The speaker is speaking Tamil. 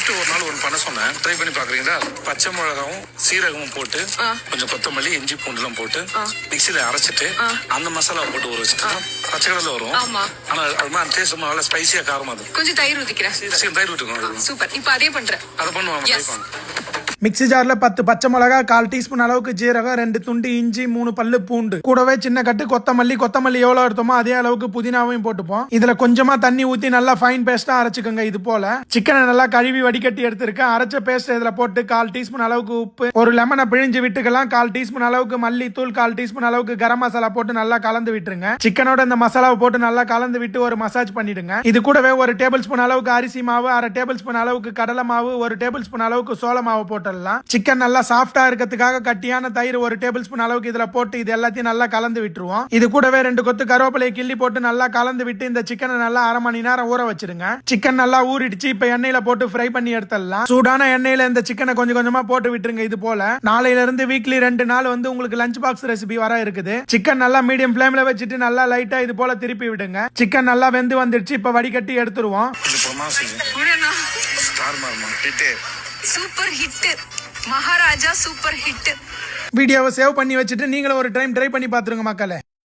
கூப்பிட்டு ஒரு நாள் ஒன்று பண்ண சொன்னேன், ட்ரை பண்ணி பாக்குறீங்களா? பச்சை மிளகாவும் சீரகமும் போட்டு கொஞ்சம் கொத்தமல்லி இஞ்சி பூண்டுலாம் போட்டு மிக்சியில அரைச்சிட்டு அந்த மசாலா போட்டு ஊற வச்சுட்டு பச்சை கடல வரும். ஆனா அது மாதிரி டேஸ்ட் நல்லா ஸ்பைசியா காரமா இருக்கும். கொஞ்சம் தயிர் ஊத்திக்கிறேன். தயிர் ஊற்றிக்கணும். சூப்பர். இப்போ அதே பண்றேன். அதை பண்ணுவாங்க. மிக்ஸி ஜார்ல 10 பச்சை மிளகா, 1/4 டீஸ்பூன் அளவுக்கு ஜீரகம், 2 துண்டு இஞ்சி, 3 பல்லு பூண்டு, கூடவே சின்ன கட்டு கொத்தமல்லி எவ்வளவு எடுத்தோமோ அதே அளவுக்கு புதினாவையும் போட்டுப்போம். இதுல கொஞ்சமா தண்ணி ஊத்தி நல்லா ஃபைன் பேஸ்டா அரைச்சுக்கோங்க. இது போல சிக்கனை நல்லா கழுவி வடிகட்டி எடுத்திருக்கேன். அரைச்ச பேஸ்ட் இதுல போட்டு 1/4 டீஸ்பூன் அளவுக்கு உப்பு, ஒரு லெமனை பிழிஞ்சு விட்டுக்கலாம். 1/4 டீஸ்பூன் அளவுக்கு மல்லித்தூள், 1/4 டீஸ்பூன் அளவுக்கு கரம் மசாலா போட்டு நல்லா கலந்து விட்டுருங்க. சிக்கனோட இந்த மசாலாவை போட்டு நல்லா கலந்து விட்டு ஒரு மசாஜ் பண்ணிடுங்க. இது கூடவே 1 டேபிள் ஸ்பூன் அளவுக்கு அரிசி மாவு, 1/2 டேபிள் ஸ்பூன் அளவுக்கு கடலை மாவு, 1 டேபிள் ஸ்பூன் அளவுக்கு சோள மாவு போட்டுடலாம். சிக்கன் நல்லா சாஃப்டா இருக்கிறதுக்காக கட்டியான தயிர் 1 டேபிள் ஸ்பூன் அளவுக்கு இதுல போட்டு இது எல்லாத்தையும் நல்லா கலந்து விட்டுருவோம். இது கூடவே 2 கொத்து கருவேப்பிலையை கிள்ளி போட்டு நல்லா கலந்து விட்டு இந்த சிக்கனை நல்லா 1/2 மணி நேரம் ஊற வச்சிருங்க. சிக்கன் நல்லா ஊறிடுச்சு. இப்ப எண்ணெயில போட்டு ஃப்ரை பண்ணி எடுத்துடலாம். சூடான எண்ணெயில இந்த சிக்கனை கொஞ்சம் கொஞ்சமா போட்டு விட்டுருங்க. இது போல நாளையில இருந்து வீக்லி 2 நாள் உங்களுக்கு லஞ்ச் பாக்ஸ் ரெசிபி வர இருக்குது. சிக்கன் நல்லா மீடியம் ஃபிளேம்ல வச்சுட்டு நல்லா லைட்டா இது போல திருப்பி விடுங்க. சிக்கன் நல்லா வெந்து வந்துடுச்சு. இப்ப வடிகட்டி எடுத்துருவோம். Super hit Maharaja, super hit. வீடியோவை சேவ் பண்ணி வச்சுட்டு நீங்களும் ஒரு டைம் ட்ரை பண்ணி பாத்துருங்க மக்களே.